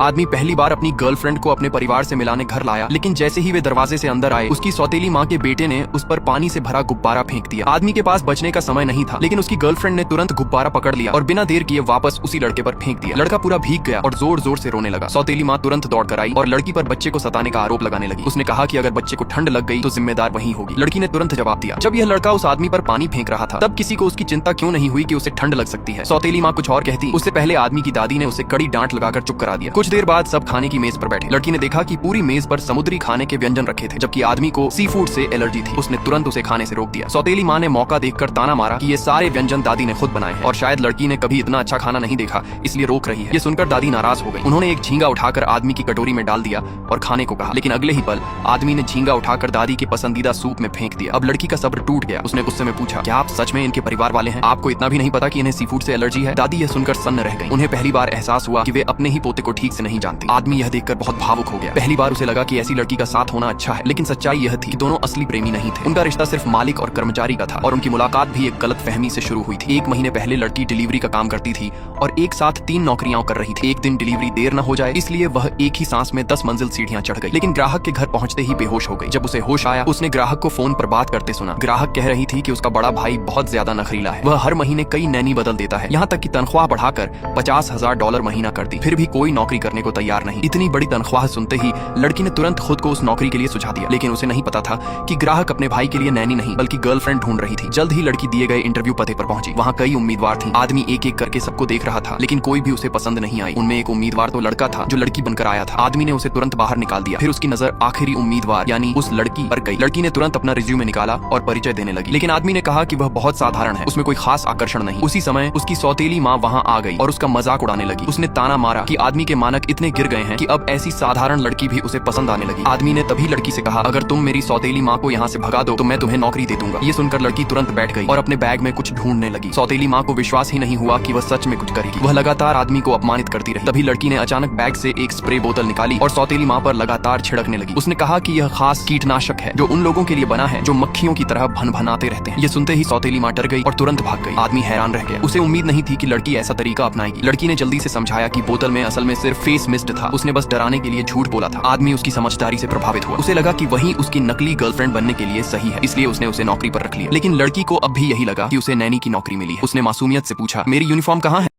आदमी पहली बार अपनी गर्लफ्रेंड को अपने परिवार से मिलाने घर लाया, लेकिन जैसे ही वे दरवाजे से अंदर आए, उसकी सौतेली माँ के बेटे ने उस पर पानी से भरा गुब्बारा फेंक दिया। आदमी के पास बचने का समय नहीं था, लेकिन उसकी गर्लफ्रेंड ने तुरंत गुब्बारा पकड़ लिया और बिना देर किए वापस उसी लड़के पर फेंक दिया। लड़का पूरा भीग गया और जोर जोर से रोने लगा। सौतेली माँ तुरंत दौड़ कर आई और लड़की पर बच्चे को सताने का आरोप लगाने लगी। उसने कहा कि अगर बच्चे को ठंड लग गई तो जिम्मेदार वही होगी। लड़की ने तुरंत जवाब दिया। जब यह लड़का उस आदमी पर पानी फेंक रहा था, तब किसी को उसकी चिंता क्यों नहीं हुई कि उसे ठंड लग सकती है। सौतेली माँ कुछ और कहती, उससे पहले आदमी की दादी ने उसे कड़ी डांट लगाकर चुप करा दिया। कुछ देर बाद सब खाने की मेज पर बैठे। लड़की ने देखा कि पूरी मेज पर समुद्री खाने के व्यंजन रखे थे, जबकि आदमी को सी फूड से एलर्जी थी। उसने तुरंत उसे खाने से रोक दिया। सौतेली माँ ने मौका देखकर ताना मारा कि ये सारे व्यंजन दादी ने खुद बनाए हैं और शायद लड़की ने कभी इतना अच्छा खाना नहीं देखा, इसलिए रोक रही है। ये सुनकर दादी नाराज हो गई। उन्होंने एक झींगा उठाकर आदमी की कटोरी में डाल दिया और खाने को कहा, लेकिन अगले ही पल आदमी ने झींगा उठाकर दादी के पसंदीदा सूप में फेंक दिया। अब लड़की का सब्र टूट गया। उसने गुस्से में पूछा, क्या आप सच में इनके परिवार वाले हैं? आपको इतना भी नहीं पता कि इन्हें सी फूड से एलर्जी है? दादी यह सुनकर सन्न रह गई। उन्हें पहली बार एहसास हुआ कि वे अपने ही पोते को ठीक से नहीं जानती। आदमी यह देखकर बहुत भावुक हो गया। पहली बार उसे लगा कि ऐसी लड़की का साथ होना अच्छा है, लेकिन सच्चाई यह थी कि दोनों असली प्रेमी नहीं थे। उनका रिश्ता सिर्फ मालिक और कर्मचारी का था और उनकी मुलाकात भी एक गलत फहमी से शुरू हुई थी। 1 महीने पहले लड़की डिलीवरी का काम करती थी और एक साथ 3 नौकरियां कर रही थी। एक दिन डिलीवरी देर न हो जाए, इसलिए वह एक ही सांस में 10 मंजिल सीढ़ियां चढ़ गई, लेकिन ग्राहक के घर पहुंचते ही बेहोश हो गई। जब उसे होश आया, उसने ग्राहक को फोन पर बात करते सुना। ग्राहक कह रही थी कि उसका बड़ा भाई बहुत ज्यादा नखरीला है, वह हर महीने कई नैनी बदल देता है, यहाँ तक कि तनख्वाह बढ़ाकर $50,000 महीना कर दी, फिर भी कोई नौकरी करने को तैयार नहीं। इतनी बड़ी तनख्वाह सुनते ही लड़की ने तुरंत खुद को उस नौकरी के लिए सुझा दिया, लेकिन उसे नहीं पता था कि ग्राहक अपने भाई के लिए नैनी नहीं बल्कि गर्लफ्रेंड ढूंढ रही थी। जल्द ही लड़की दिए गए इंटरव्यू पते पर पहुंची। वहाँ कई उम्मीदवार थी। आदमी एक एक करके सबको देख रहा था, लेकिन कोई भी उसे पसंद नहीं आई। उनमें एक उम्मीदवार तो लड़का था जो लड़की बनकर आया था। आदमी ने उसे तुरंत बाहर निकाल दिया। फिर उसकी नजर आखिरी उम्मीदवार यानी उस लड़की पर गई। लड़की ने तुरंत अपना रिज्यूमे निकाला और परिचय देने लगी, लेकिन आदमी ने कहा कि वह बहुत साधारण है, उसमें कोई खास आकर्षण नहीं। उसी समय उसकी सौतेली माँ वहाँ आ गई और उसका मजाक उड़ाने लगी। उसने ताना मारा कि आदमी के मानक इतने गिर गए हैं कि अब ऐसी साधारण लड़की भी उसे पसंद आने लगी। आदमी ने तभी लड़की से कहा, अगर तुम मेरी सौतेली माँ को यहाँ से भगा दो तो मैं तुम्हें नौकरी दे दूंगा। ये सुनकर लड़की तुरंत बैठ गई और अपने बैग में कुछ ढूंढने लगी। सौतेली माँ को विश्वास ही नहीं हुआ कि वह सच में कुछ करेगी। वह लगातार आदमी को अपमानित करती रही। तभी लड़की ने अचानक बैग से एक स्प्रे बोतल निकाली और सौतेली माँ पर लगातार छिड़कने लगी। उसने कहा कि यह खास कीटनाशक है जो उन लोगों के लिए बना है जो मक्खियों की तरह भनभनाते रहते हैं। ये सुनते ही सौतेली माँ डर गई और तुरंत भाग गई। आदमी हैरान रह गया। उसे उम्मीद नहीं थी कि लड़की ऐसा तरीका अपनाएगी। लड़की ने जल्दी से समझाया कि बोतल में असल में सिर्फ फेस मिस्ट था, उसने बस डराने के लिए झूठ बोला था। आदमी उसकी समझदारी से प्रभावित हुआ। उसे लगा कि वही उसकी नकली गर्लफ्रेंड बनने के लिए सही है, इसलिए उसने उसे नौकरी पर रख लिया। लेकिन लड़की को अब भी यही लगा कि उसे नैनी की नौकरी मिली है। उसने मासूमियत से पूछा, मेरी यूनिफॉर्म कहाँ है?